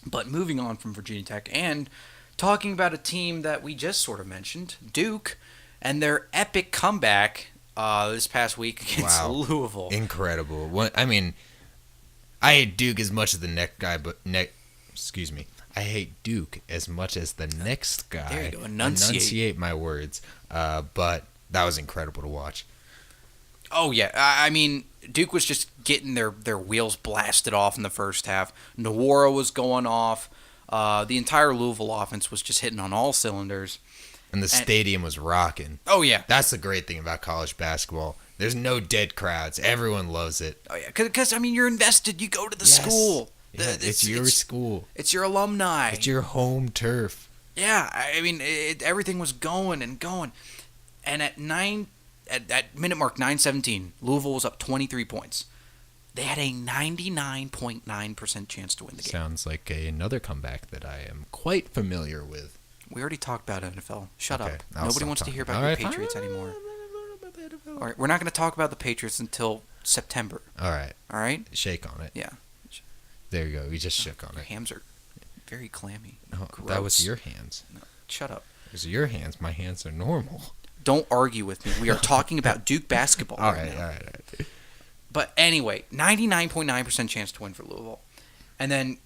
But moving on from Virginia Tech and talking about a team that we just sort of mentioned, Duke, and their epic comeback this past week against Louisville. Incredible. I mean, I hate Duke as much as the next guy, I hate Duke as much as the next guy. There you go. Enunciate my words. But that was incredible to watch. Oh, yeah. I mean, Duke was just getting their wheels blasted off in the first half. Nawara was going off. The entire Louisville offense was just hitting on all cylinders. And the stadium was rocking. Oh, yeah. That's the great thing about college basketball. There's no dead crowds. Everyone loves it. Oh, yeah. Because, I mean, you're invested. You go to the school. Yeah, it's your school. It's your alumni. It's your home turf. Yeah, I mean, everything was going and going. And at minute mark 9:17, Louisville was up 23 points. They had a 99.9% chance to win the game. Sounds like another comeback that I am quite familiar with. We already talked about NFL. Shut up. Nobody wants to hear about the Patriots anymore. All right, we're not going to talk about the Patriots until September. All right. All right? Shake on it. Yeah. There you go. You just shook on Your it. hands are very clammy. No, Gross. that was your hands. No, shut up. Those are your hands. My hands are normal. Don't argue with me. We are talking about Duke basketball All right right. now. All right. But anyway, 99.9% chance to win for Louisville. And then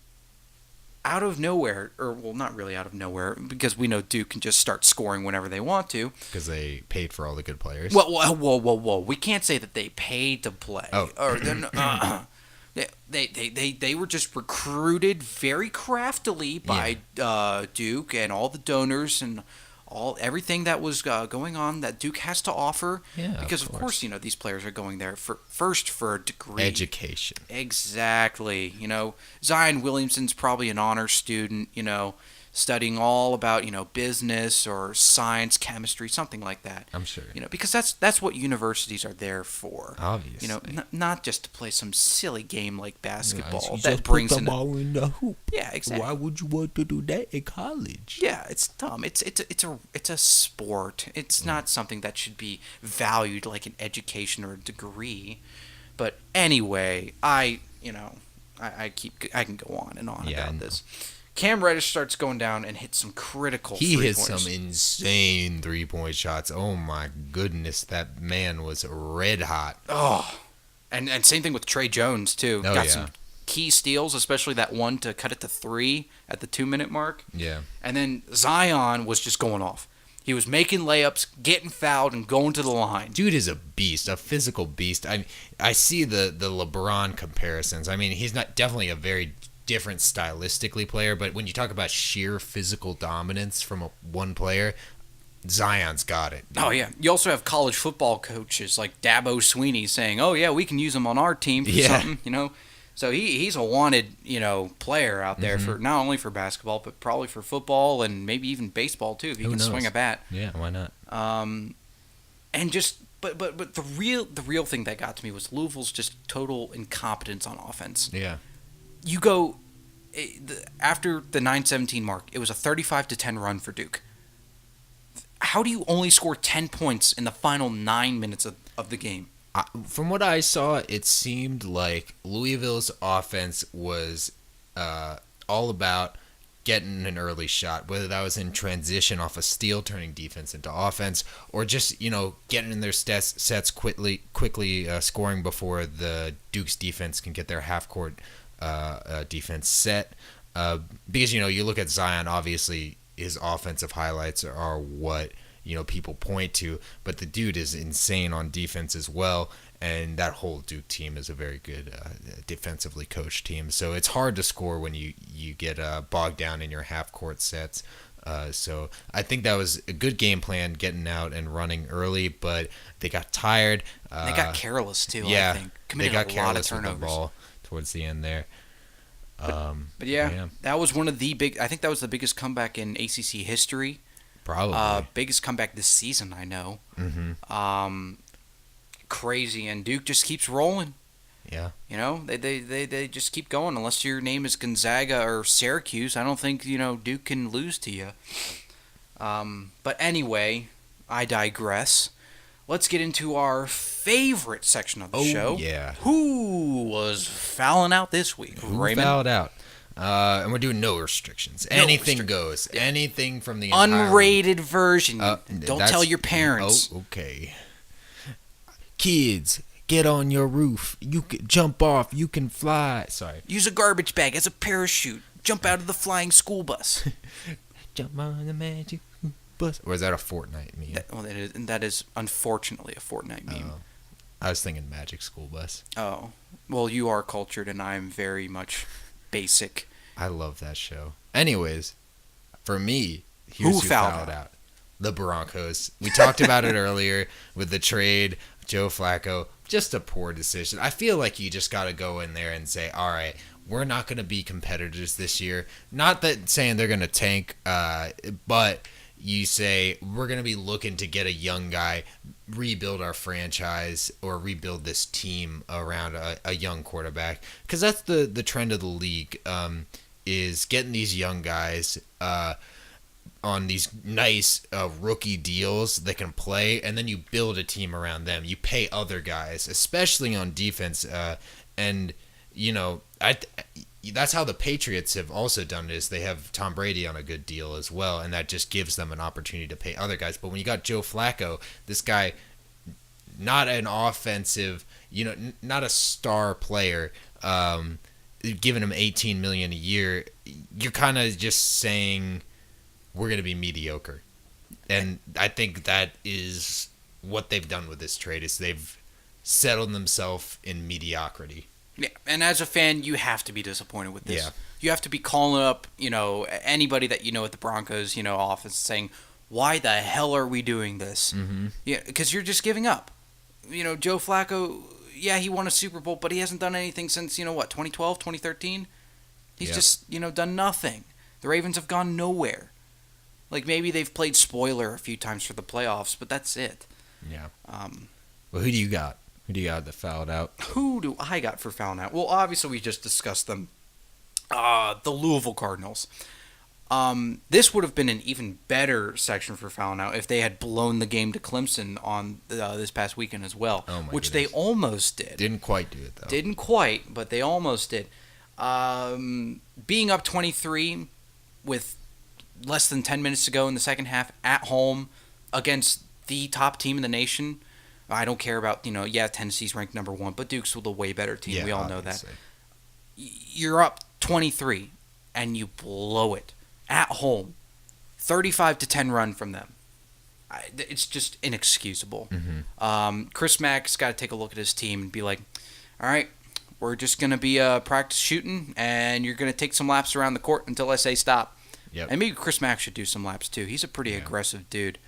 out of nowhere, not really out of nowhere, because we know Duke can just start scoring whenever they want to. Because they paid for all the good players. Whoa. We can't say that they paid to play. Oh. Or They were just recruited very craftily by Duke and all the donors and everything that was going on that Duke has to offer. Yeah, because of course these players are going there for a degree. Education. Exactly. Zion Williamson's probably an honor student. studying all about, business or science, chemistry, something like that. I'm sure. Because that's what universities are there for. Obviously. Not just to play some silly game like basketball You that just brings put the in ball in the hoop. Yeah, exactly. Why would you want to do that in college? Yeah, it's dumb. It's a sport. It's not something that should be valued like an education or a degree. But anyway, I can go on and on about this. Cam Reddish starts going down and hits some critical He hit three-pointers. some insane 3-point shots. Oh my goodness, that man was red hot. Oh, and same thing with Trey Jones too. Oh, Got yeah. some key steals, especially that one to cut it to 3 at the 2-minute mark. Yeah. And then Zion was just going off. He was making layups, getting fouled, and going to the line. Dude is a beast, a physical beast. I see the LeBron comparisons. I mean, he's not definitely a very different stylistically player, but when you talk about sheer physical dominance from one player, Zion's got it. Oh, yeah. You also have college football coaches like Dabo Sweeney saying, oh, yeah, we can use him on our team for something, So he's a wanted, player out there for not only for basketball, but probably for football and maybe even baseball, too, if he can swing a bat. Yeah, why not? And just but the real thing that got to me was Louisville's just total incompetence on offense. Yeah. You go after the 9:17 mark, it was a 35-10 run for Duke. How do you only score 10 points in the final 9 minutes of the game? From what I saw, it seemed like Louisville's offense was all about getting an early shot, whether that was in transition off a steal, turning defense into offense, or just getting in their sets quickly scoring before the Duke's defense can get their half court defense set. Because you look at Zion, obviously his offensive highlights are what people point to, but the dude is insane on defense as well, and that whole Duke team is a very good defensively coached team. So it's hard to score when you get bogged down in your half court sets. So I think that was a good game plan, getting out and running early, but they got tired. They got careless too. Yeah, I think. they got careless with the ball towards the end there. But yeah, that was one of the big. I think that was the biggest comeback in ACC history. Probably biggest comeback this season, I know. Mm-hmm. Crazy, and Duke just keeps rolling. Yeah. They just keep going. Unless your name is Gonzaga or Syracuse, I don't think Duke can lose to you. But anyway, I digress. Let's get into our favorite section of the show. Yeah. Who was fouling out this week? Raymond? Fouled out. And we're doing no restrictions. Anything goes. Anything from the unrated version. Don't tell your parents. Oh, okay. Kids, get on your roof. You can jump off. You can fly. Sorry. Use a garbage bag as a parachute. Jump out of the flying school bus. Jump on the magic bus. Or is that a Fortnite meme? That is unfortunately a Fortnite meme. I was thinking Magic School Bus. Oh. Well, you are cultured, and I am very much basic. I love that show. Anyways, for me, who fouled out? The Broncos. We talked about it earlier with the trade, Joe Flacco. Just a poor decision. I feel like you just got to go in there and say, all right, we're not going to be competitors this year. Not that saying they're going to tank, but you say we're going to be looking to get a young guy, rebuild our franchise, or rebuild this team around a young quarterback. Because that's the trend of the league, is getting these young guys on these nice rookie deals that can play, and then you build a team around them. You pay other guys, especially on defense, and that's how the Patriots have also done it. Is they have Tom Brady on a good deal as well, and that just gives them an opportunity to pay other guys. But when you got Joe Flacco, this guy, not an offensive, not a star player, giving him $18 million a year, you're kind of just saying we're going to be mediocre. And I think that is what they've done with this trade, is they've settled themselves in mediocrity. Yeah, and as a fan, you have to be disappointed with this. Yeah. You have to be calling up, anybody that at the Broncos, office saying, why the hell are we doing this? Mm-hmm. Yeah, because you're just giving up. Joe Flacco, yeah, he won a Super Bowl, but he hasn't done anything since, 2012, 2013? He's just, done nothing. The Ravens have gone nowhere. Like, maybe they've played spoiler a few times for the playoffs, but that's it. Yeah. Well, who do you got? Who do you got that fouled out? Who do I got for Foulin Out? Well, obviously, we just discussed them. The Louisville Cardinals. This would have been an even better section for Foulin Out if they had blown the game to Clemson on this past weekend as well, which goodness. they almost did. Didn't quite do it, though. Didn't quite, but they almost did. Being up 23 with less than 10 minutes to go in the second half at home against the top team in the nation. I don't care about, Tennessee's ranked number 1, but Duke's the way better team. Yeah, we all obviously. know that. You're up 23 and you blow it at home. 35-10 run from them. It's just inexcusable. Mm-hmm. Chris Mack's got to take a look at his team and be like, all right, we're just going to be practice shooting, and you're going to take some laps around the court until I say stop. Yep. And maybe Chris Mack should do some laps too. He's a pretty aggressive dude.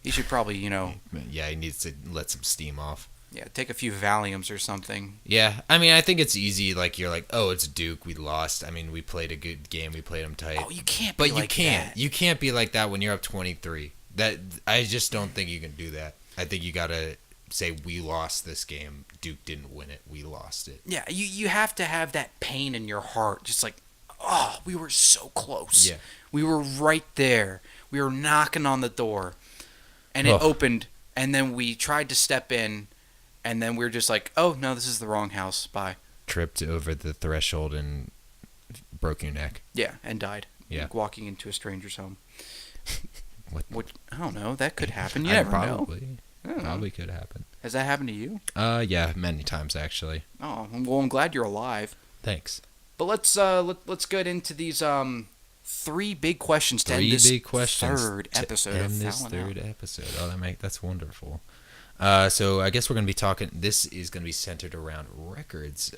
He should probably, Yeah, he needs to let some steam off. Yeah, take a few Valiums or something. Yeah, I mean, I think it's easy. Like, you're like, oh, it's Duke. We lost. I mean, we played a good game. We played them tight. Oh, you can't but be like you can't. that. You can't be like that when you're up 23. I just don't think you can do that. I think you got to say, we lost this game. Duke didn't win it. We lost it. Yeah, you have to have that pain in your heart. Just like, oh, we were so close. Yeah. We were right there. We were knocking on the door. And it opened, and then we tried to step in, and then we were just like, oh, no, this is the wrong house. Bye. Tripped over the threshold and broke your neck. Yeah, and died. Yeah. Like walking into a stranger's home. What? I don't know. That could happen. You never know. Probably could happen. Has that happened to you? Yeah, many times, actually. Oh, well, I'm glad you're alive. Thanks. But let's get into these 3 big questions to end this third episode of Foulin' Out. Oh, that's wonderful. So I guess we're going to be talking. This is going to be centered around records.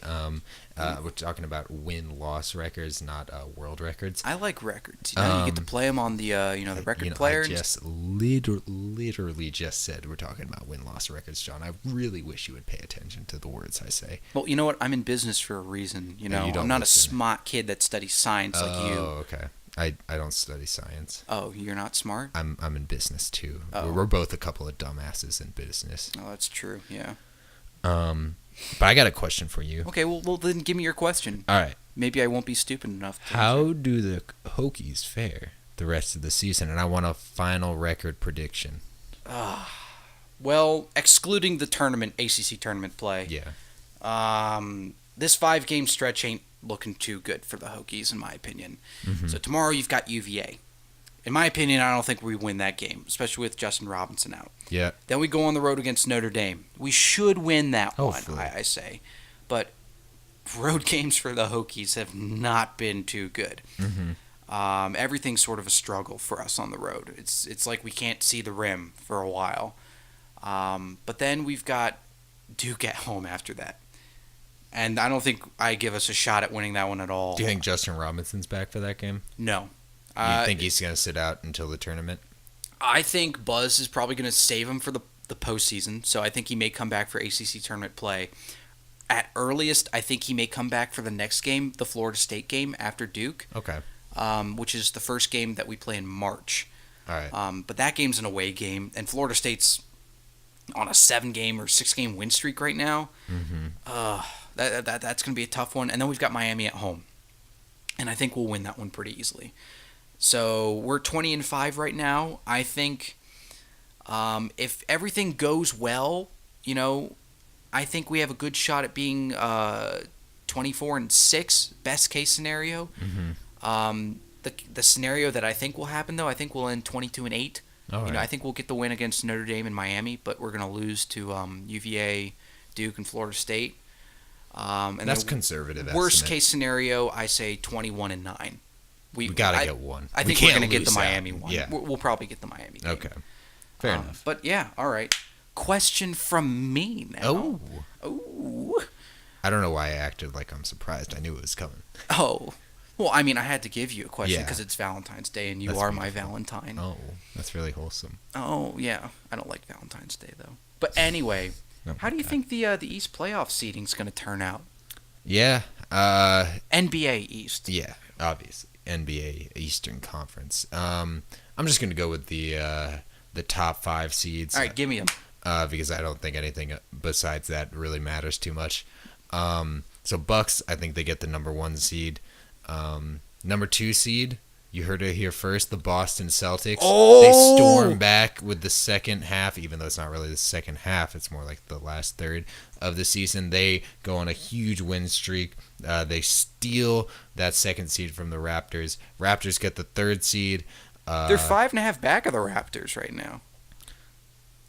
We're talking about win-loss records, not world records. I like records. You get to play them on the the record player. I just literally just said we're talking about win-loss records, John. I really wish you would pay attention to the words I say. Well, you know what? I'm in business for a reason. I'm not a smart kid that studies science like you. Oh, okay. I don't study science. Oh, you're not smart? I'm in business too. Oh. We're both a couple of dumbasses in business. Oh, that's true. Yeah. But I got a question for you. Okay, well then give me your question. All right. Maybe I won't be stupid enough. How do the Hokies fare the rest of the season? And I want a final record prediction. Well, excluding the tournament, ACC tournament play. Yeah. This 5-game stretch ain't looking too good for the Hokies, in my opinion. Mm-hmm. So tomorrow you've got UVA. In my opinion, I don't think we win that game, especially with Justin Robinson out. Yeah. Then we go on the road against Notre Dame. We should win that one, I say. But road games for the Hokies have not been too good. Mm-hmm. Everything's sort of a struggle for us on the road. It's like we can't see the rim for a while. But then we've got Duke at home after that. And I don't think I give us a shot at winning that one at all. Do you think Justin Robinson's back for that game? No. You think he's going to sit out until the tournament? I think Buzz is probably going to save him for the postseason, so I think he may come back for ACC tournament play. At earliest, I think he may come back for the next game, the Florida State game after Duke. Okay. Which is the first game that we play in March. All right. But that game's an away game, and Florida State's on a 7-game or 6-game win streak right now. Mm-hmm. That's going to be a tough one. And then we've got Miami at home. And I think we'll win that one pretty easily. So we're 20-5 right now. I think if everything goes well, I think we have a good shot at being 24-6, best case scenario. Mm-hmm. The scenario that I think will happen, though, I think we'll end 22-8. All right. I think we'll get the win against Notre Dame and Miami, but we're going to lose to UVA, Duke, and Florida State. And that's conservative. Worst estimate. case scenario, I say 21-9. We gotta get one. I think we're going to get the Miami one. Yeah. We'll probably get the Miami game. Okay. Fair enough. But yeah, all right. Question from me now. Oh. I don't know why I acted like I'm surprised. I knew it was coming. Oh. Well, I mean, I had to give you a question Yeah. because it's Valentine's Day and you That's are my beautiful. Valentine. Oh, that's really wholesome. Oh, yeah. I don't like Valentine's Day, though. But anyway, how do you think the East playoff seeding's going to turn out? Yeah. NBA East. Yeah, obviously. NBA Eastern Conference. I'm just gonna go with the top 5 seeds. All right, give me them. Because I don't think anything besides that really matters too much. So Bucks, I think they get the number 1 seed. Number 2 seed, you heard it here first, the Boston Celtics. Oh! They storm back with the second half, even though it's not really the second half. It's more like the last third of the season. They go on a huge win streak. They steal that second seed from the Raptors. Raptors get the 3rd seed. They're 5.5 back of the Raptors right now.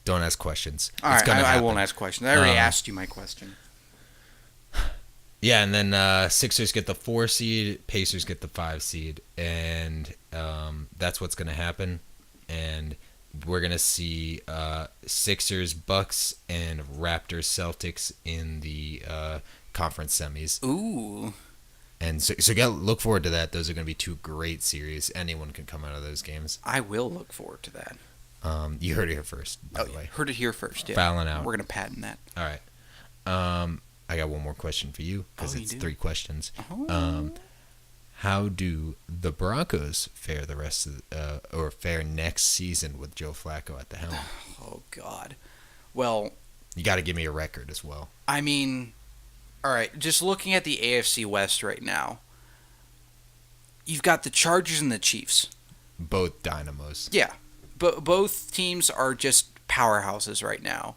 Don't ask questions. All right, I won't ask questions. I already asked you my question. Yeah, and then Sixers get the 4 seed, Pacers get the 5 seed, and that's what's going to happen. And we're going to see Sixers, Bucks, and Raptors, Celtics in the conference semis. Ooh. And so look forward to that. Those are going to be 2 great series. Anyone can come out of those games. I will look forward to that. You heard it here first, by the way. Heard it here first, yeah. Foulin Out. We're going to patent that. All right. I got one more question for you because it's 3 questions. Oh. How do the Broncos fare the rest of or fare next season with Joe Flacco at the helm? Oh God. Well, you got to give me a record as well. I mean, all right, just looking at the AFC West right now, you've got the Chargers and the Chiefs. Both dynamos. Yeah. But both teams are just powerhouses right now.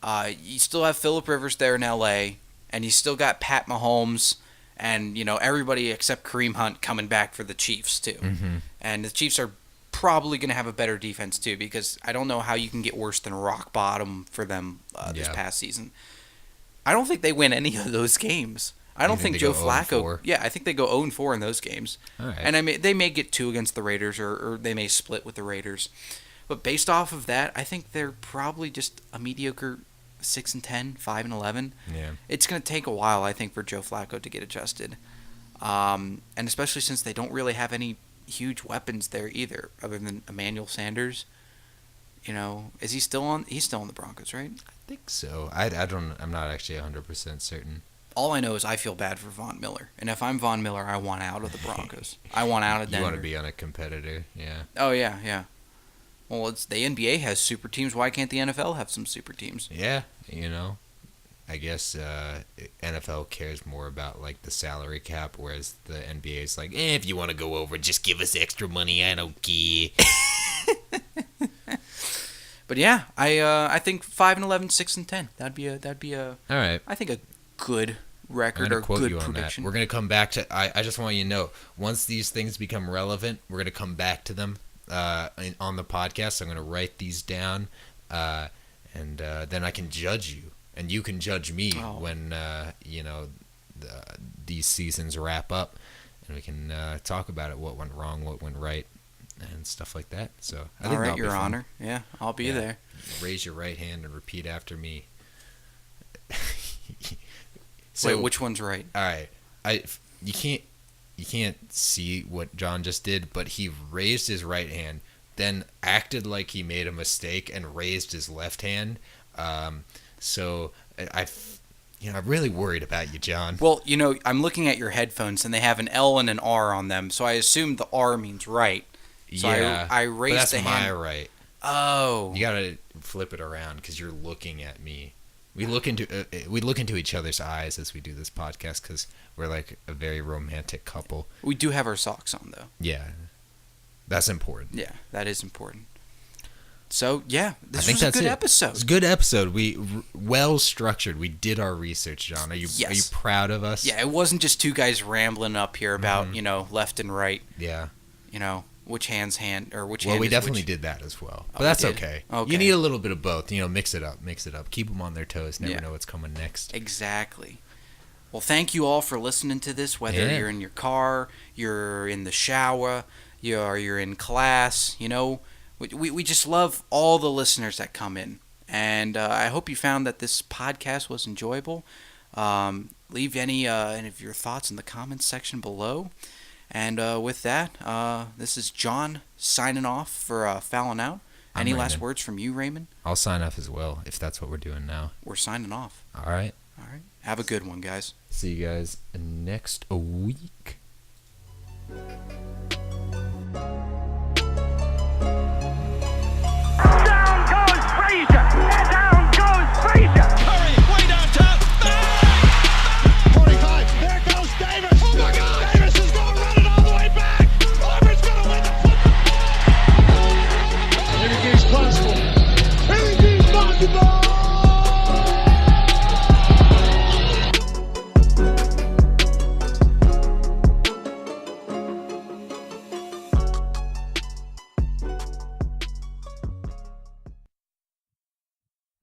You still have Phillip Rivers there in LA, and you still got Pat Mahomes and, everybody except Kareem Hunt coming back for the Chiefs too. Mm-hmm. And the Chiefs are probably going to have a better defense too, because I don't know how you can get worse than rock bottom for them this past season. I don't think they win any of those games. I don't think Joe Flacco. Yeah, I think they go 0-4 in those games. All right. And they may get 2 against the Raiders, or they may split with the Raiders. But based off of that, I think they're probably just a mediocre 6-10, 5-11. Yeah. It's going to take a while, I think, for Joe Flacco to get adjusted. And especially since they don't really have any huge weapons there either, other than Emmanuel Sanders. Is he still on? He's still on the Broncos, right? I think so. I'm not actually 100% certain. All I know is I feel bad for Von Miller. And if I'm Von Miller, I want out of the Broncos. I want out of Denver. You want to be on a competitor, yeah. Oh, yeah. Well, it's the NBA has super teams. Why can't the NFL have some super teams? Yeah, I guess NFL cares more about like the salary cap, whereas the NBA is like, if you want to go over, just give us extra money. I don't care. But yeah, I think 5-11, 6-10. That'd be a all right. I think a good record or quote good you on prediction. That. We're gonna come back to. I just want you to know, once these things become relevant, we're gonna come back to them on the podcast. I'm gonna write these down, and then I can judge you, and you can judge me when these seasons wrap up, and we can talk about it, what went wrong, what went right, and stuff like that. So I think all right, that'll Your be fun. Honor. Yeah, I'll be there. Raise your right hand and repeat after me. Wait, which one's right? All right, you can't see what John just did, but he raised his right hand, then acted like he made a mistake and raised his left hand. So I'm really worried about you, John. Well, I'm looking at your headphones and they have an L and an R on them, so I assume the R means right. So yeah, I raised the hand. That's my right. Oh. You gotta flip it around because you're looking at me. We look into each other's eyes as we do this podcast because we're like a very romantic couple. We do have our socks on though. Yeah, that's important. Yeah, that is important. So yeah, this was a good episode. It's a good episode. We well structured. We did our research, John. Are you proud of us? Yeah, it wasn't just 2 guys rambling up here about left and right. Yeah. Which hand's hand or which. Well, hand we is definitely which. did that as well, but that's okay. You need a little bit of both. Mix it up. Keep them on their toes. Never know what's coming next. Exactly. Well, thank you all for listening to this. Whether you're in your car, you're in the shower, you're in class. We just love all the listeners that come in, and I hope you found that this podcast was enjoyable. Leave any of your thoughts in the comments section below. And with that, this is John signing off for Foulin Out. Any last words from you, Raymond? I'll sign off as well, if that's what we're doing now. We're signing off. All right. Have a good one, guys. See you guys next week. basketball.